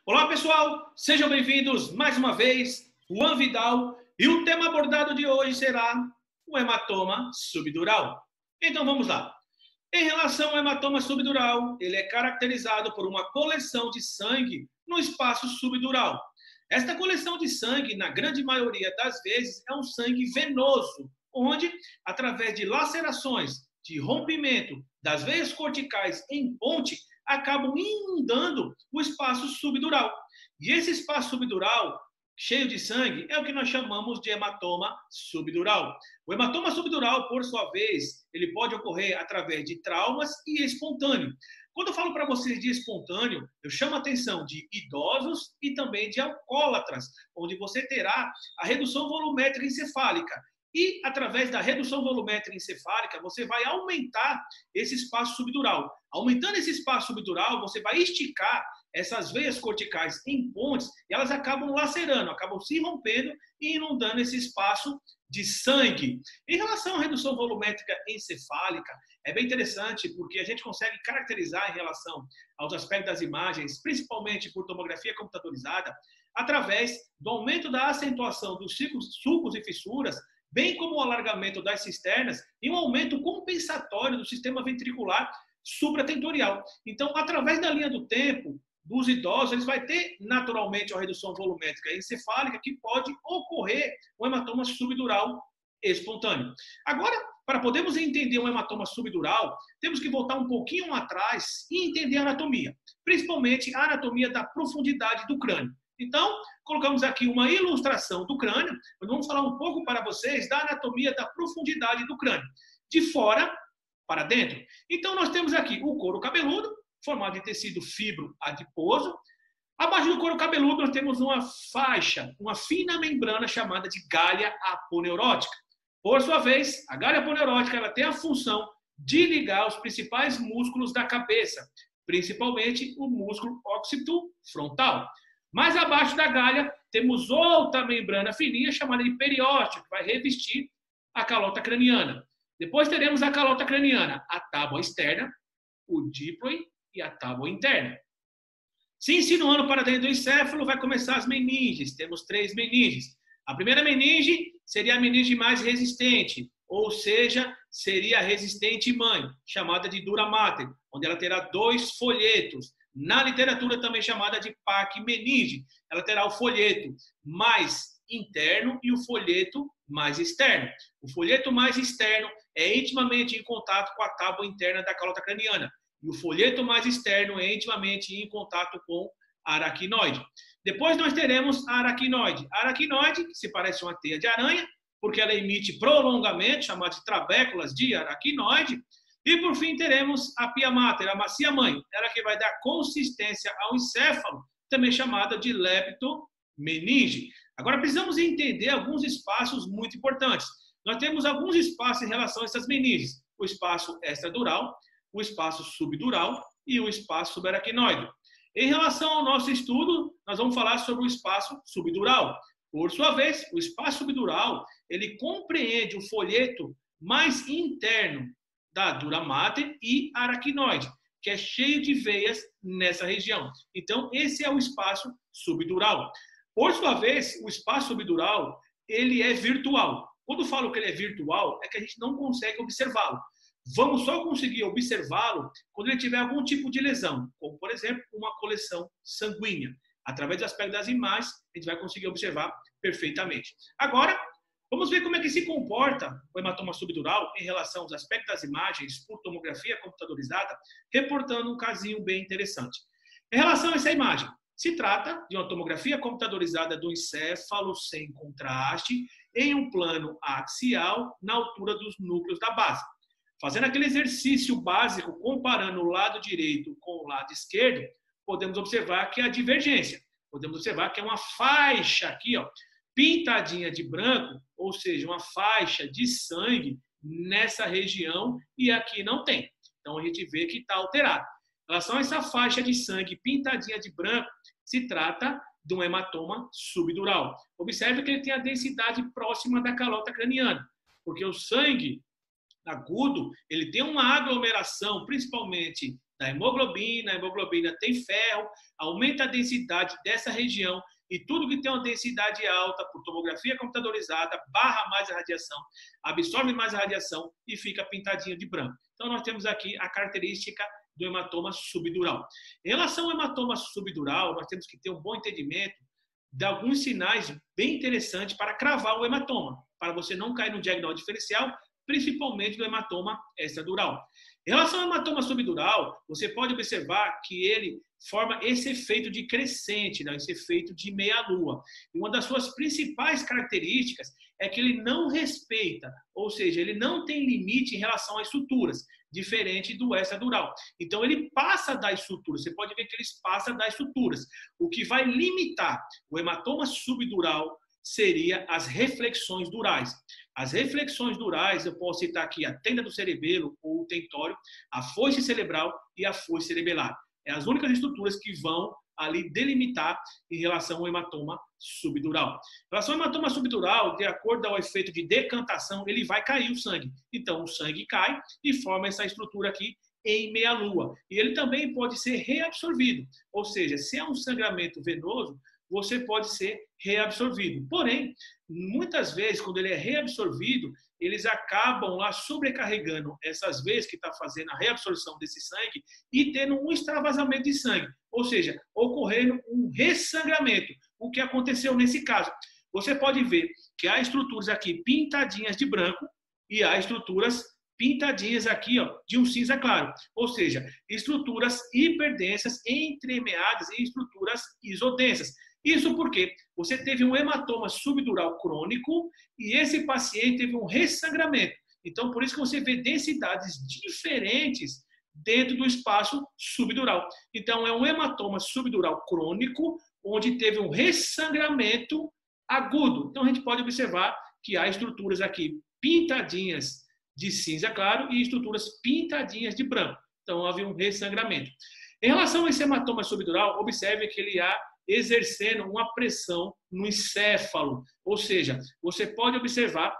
Olá, pessoal! Sejam bem-vindos mais uma vez, Juan Vidal, e o tema abordado de hoje será o hematoma subdural. Então, vamos lá. Em relação ao hematoma subdural, ele é caracterizado por uma coleção de sangue no espaço subdural. Esta coleção de sangue, na grande maioria das vezes, é um sangue venoso, onde, através de lacerações, de rompimento das veias corticais em ponte, acabam inundando o espaço subdural. E esse espaço subdural, cheio de sangue, é o que nós chamamos de hematoma subdural. O hematoma subdural, por sua vez, ele pode ocorrer através de traumas e espontâneo. Quando eu falo para vocês de espontâneo, eu chamo a atenção de idosos e também de alcoólatras, onde você terá a redução volumétrica encefálica. E, através da redução volumétrica encefálica, você vai aumentar esse espaço subdural. Aumentando esse espaço subdural, você vai esticar essas veias corticais em pontes e elas acabam lacerando, acabam se rompendo e inundando esse espaço de sangue. Em relação à redução volumétrica encefálica, é bem interessante porque a gente consegue caracterizar em relação aos aspectos das imagens, principalmente por tomografia computadorizada, através do aumento da acentuação dos sulcos e fissuras, bem como o alargamento das cisternas e um aumento compensatório do sistema ventricular supratentorial. Então, através da linha do tempo dos idosos, eles vão ter naturalmente uma redução volumétrica encefálica que pode ocorrer um hematoma subdural espontâneo. Agora, para podermos entender um hematoma subdural, temos que voltar um pouquinho atrás e entender a anatomia, principalmente a anatomia da profundidade do crânio. Então, colocamos aqui uma ilustração do crânio, nós vamos falar um pouco para vocês da anatomia da profundidade do crânio, de fora para dentro. Então, nós temos aqui o couro cabeludo, formado de tecido fibro adiposo. Abaixo do couro cabeludo, nós temos uma faixa, uma fina membrana chamada de galha aponeurótica. Por sua vez, a galha aponeurótica ela tem a função de ligar os principais músculos da cabeça, principalmente o músculo occipito frontal. Mais abaixo da galha, temos outra membrana fininha chamada de periósteo, que vai revestir a calota craniana. Depois teremos a calota craniana, a tábua externa, o díploe e a tábua interna. Se insinuando para dentro do encéfalo, vai começar as meninges. Temos 3 meninges. A primeira meninge seria a meninge mais resistente, ou seja, seria a resistente mãe, chamada de dura mater, onde ela terá 2 folhetos. Na literatura também chamada de Pachymeninge, ela terá o folheto mais interno e o folheto mais externo. O folheto mais externo é intimamente em contato com a tábua interna da calota craniana e o folheto mais externo é intimamente em contato com a aracnoide. Depois nós teremos a aracnoide. A aracnoide, que se parece uma teia de aranha, porque ela emite prolongamento, chamado de trabéculas de aracnoide. E, por fim, teremos a pia mater, a bacia-mãe, ela que vai dar consistência ao encéfalo, também chamada de leptomeninge. Agora, precisamos entender alguns espaços muito importantes. Nós temos alguns espaços em relação a essas meninges. O espaço extradural, o espaço subdural e o espaço subaracnoide. Em relação ao nosso estudo, nós vamos falar sobre o espaço subdural. Por sua vez, o espaço subdural, ele compreende o folheto mais interno da dura mater e aracnoide, que é cheio de veias nessa região. Então, esse é o espaço subdural. Por sua vez, o espaço subdural, ele é virtual. Quando eu falo que ele é virtual, é que a gente não consegue observá-lo. Vamos só conseguir observá-lo quando ele tiver algum tipo de lesão, como, por exemplo, uma coleção sanguínea. Através do aspecto das imagens, a gente vai conseguir observar perfeitamente. Agora, vamos ver como é que se comporta o hematoma subdural em relação aos aspectos das imagens por tomografia computadorizada, reportando um casinho bem interessante. Em relação a essa imagem, se trata de uma tomografia computadorizada do encéfalo sem contraste, em um plano axial, na altura dos núcleos da base. Fazendo aquele exercício básico, comparando o lado direito com o lado esquerdo, podemos observar que há divergência. Podemos observar que é uma faixa aqui, ó, pintadinha de branco, ou seja, uma faixa de sangue nessa região e aqui não tem. Então, a gente vê que está alterado. Em relação a essa faixa de sangue pintadinha de branco, se trata de um hematoma subdural. Observe que ele tem a densidade próxima da calota craniana, porque o sangue agudo, ele tem uma aglomeração, principalmente da hemoglobina, a hemoglobina tem ferro, aumenta a densidade dessa região, e tudo que tem uma densidade alta, por tomografia computadorizada, barra mais a radiação, absorve mais a radiação e fica pintadinho de branco. Então, nós temos aqui a característica do hematoma subdural. Em relação ao hematoma subdural, nós temos que ter um bom entendimento de alguns sinais bem interessantes para cravar o hematoma, para você não cair no diagnóstico diferencial, principalmente do hematoma extradural. Em relação ao hematoma subdural, você pode observar que ele forma esse efeito de crescente, né? Esse efeito de meia-lua. E uma das suas principais características é que ele não respeita, ou seja, ele não tem limite em relação às suturas, diferente do extradural. Então, ele passa das suturas. Você pode ver que ele passa das suturas. O que vai limitar o hematoma subdural seria as reflexões durais. As reflexões durais, eu posso citar aqui a tenda do cerebelo ou o tentório, a foice cerebral e a foice cerebelar. É as únicas estruturas que vão ali delimitar em relação ao hematoma subdural. Em relação ao hematoma subdural, de acordo ao efeito de decantação, ele vai cair o sangue. Então, o sangue cai e forma essa estrutura aqui em meia-lua. E ele também pode ser reabsorvido. Ou seja, se é um sangramento venoso, você pode ser reabsorvido. Porém, muitas vezes, quando ele é reabsorvido, eles acabam lá sobrecarregando essas veias que está fazendo a reabsorção desse sangue e tendo um extravasamento de sangue. Ou seja, ocorrendo um ressangramento. O que aconteceu nesse caso? Você pode ver que há estruturas aqui pintadinhas de branco e há estruturas pintadinhas aqui, ó, de um cinza claro. Ou seja, estruturas hiperdensas entremeadas em estruturas isodensas. Isso porque você teve um hematoma subdural crônico e esse paciente teve um ressangramento. Então, por isso que você vê densidades diferentes dentro do espaço subdural. Então, é um hematoma subdural crônico, onde teve um ressangramento agudo. Então, a gente pode observar que há estruturas aqui pintadinhas de cinza claro e estruturas pintadinhas de branco. Então, havia um ressangramento. Em relação a esse hematoma subdural, observe que ele há exercendo uma pressão no encéfalo. Ou seja, você pode observar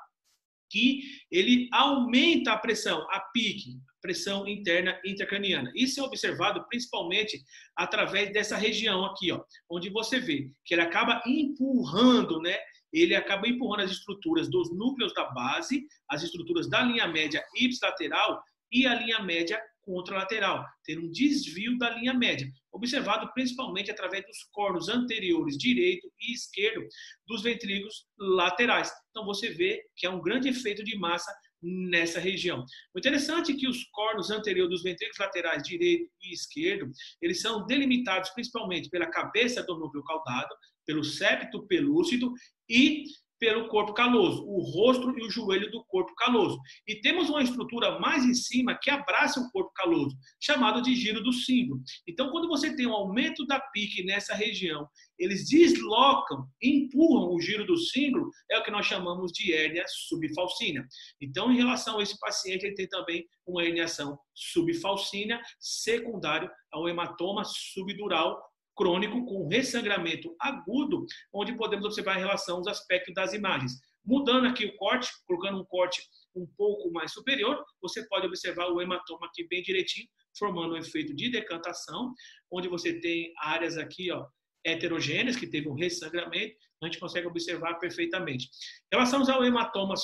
que ele aumenta a pressão, a PIC, pressão interna intracraniana. Isso é observado principalmente através dessa região aqui, ó, onde você vê que ele acaba empurrando, né? Ele acaba empurrando as estruturas dos núcleos da base, as estruturas da linha média ipsilateral e a linha média contralateral, ter um desvio da linha média, observado principalmente através dos cornos anteriores direito e esquerdo dos ventrículos laterais. Então você vê que há um grande efeito de massa nessa região. O interessante é que os cornos anteriores dos ventrículos laterais direito e esquerdo, eles são delimitados principalmente pela cabeça do núcleo caudado, pelo septo pelúcido e pelo corpo caloso, o rosto e o joelho do corpo caloso. E temos uma estrutura mais em cima que abraça o corpo caloso, chamado de giro do símbolo. Então, quando você tem um aumento da PIC nessa região, eles deslocam, empurram o giro do símbolo, é o que nós chamamos de hérnia subfalcínea. Então, em relação a esse paciente, ele tem também uma herniação subfalcínea secundário ao hematoma subdural crônico com ressangramento agudo, onde podemos observar em relação aos aspectos das imagens. Mudando aqui o corte, colocando um corte um pouco mais superior, você pode observar o hematoma aqui bem direitinho, formando um efeito de decantação, onde você tem áreas aqui, ó, heterogêneas, que teve um ressangramento, a gente consegue observar perfeitamente. Em relação aos hematomas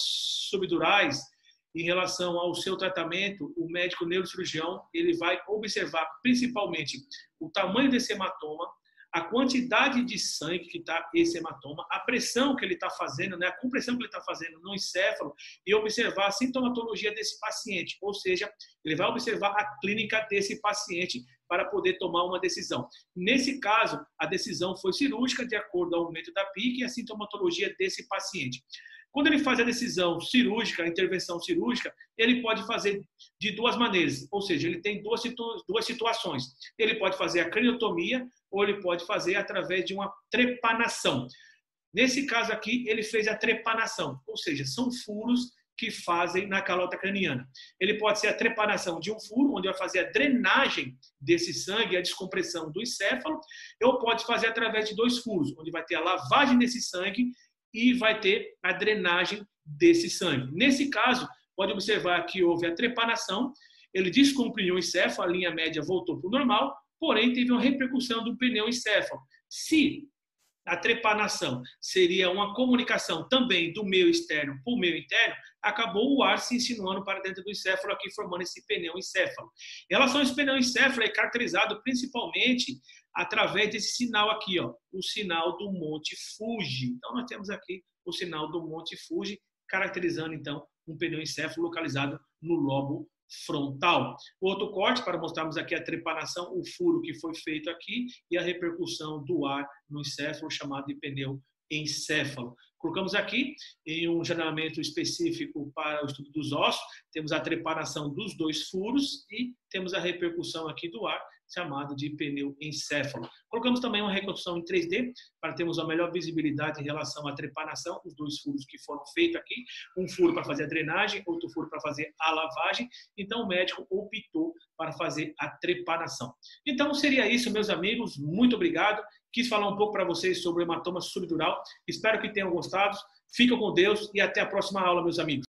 subdurais, em relação ao seu tratamento, o médico neurocirurgião ele vai observar principalmente o tamanho desse hematoma, a quantidade de sangue que está esse hematoma, a pressão que ele está fazendo, né, a compressão que ele está fazendo no encéfalo e observar a sintomatologia desse paciente, ou seja, ele vai observar a clínica desse paciente para poder tomar uma decisão. Nesse caso, a decisão foi cirúrgica de acordo ao aumento da PIC e a sintomatologia desse paciente. Quando ele faz a decisão cirúrgica, a intervenção cirúrgica, ele pode fazer de duas maneiras, ou seja, ele tem duas situações. Ele pode fazer a craniotomia ou ele pode fazer através de uma trepanação. Nesse caso aqui, ele fez a trepanação, ou seja, são furos que fazem na calota craniana. Ele pode ser a trepanação de um furo, onde vai fazer a drenagem desse sangue, a descompressão do encéfalo, ou pode fazer através de dois furos, onde vai ter a lavagem desse sangue e vai ter a drenagem desse sangue. Nesse caso, pode observar que houve a trepanação ele descomprimiu o encéfalo, a linha média voltou para o normal, porém teve uma repercussão do pneuencéfalo. Se a trepanação seria uma comunicação também do meio externo para o meio interno, acabou o ar se insinuando para dentro do encéfalo aqui, formando esse pneuencéfalo. Em relação a esse pneuencéfalo, é caracterizado principalmente através desse sinal aqui, ó, o sinal do Monte Fuji. Então, nós temos aqui o sinal do Monte Fuji, caracterizando, então, um pneuencéfalo localizado no lobo frontal. Outro corte para mostrarmos aqui a trepanação, o furo que foi feito aqui e a repercussão do ar no encéfalo, chamado de pneuencéfalo. Colocamos aqui em um janelamento específico para o estudo dos ossos, temos a trepanação dos dois furos e temos a repercussão aqui do ar, chamado de pneuencéfalo. Colocamos também uma reconstrução em 3D, para termos a melhor visibilidade em relação à trepanação, os dois furos que foram feitos aqui, um furo para fazer a drenagem, outro furo para fazer a lavagem. Então, o médico optou para fazer a trepanação. Então, seria isso, meus amigos. Muito obrigado. Quis falar um pouco para vocês sobre o hematoma subdural. Espero que tenham gostado. Fiquem com Deus e até a próxima aula, meus amigos.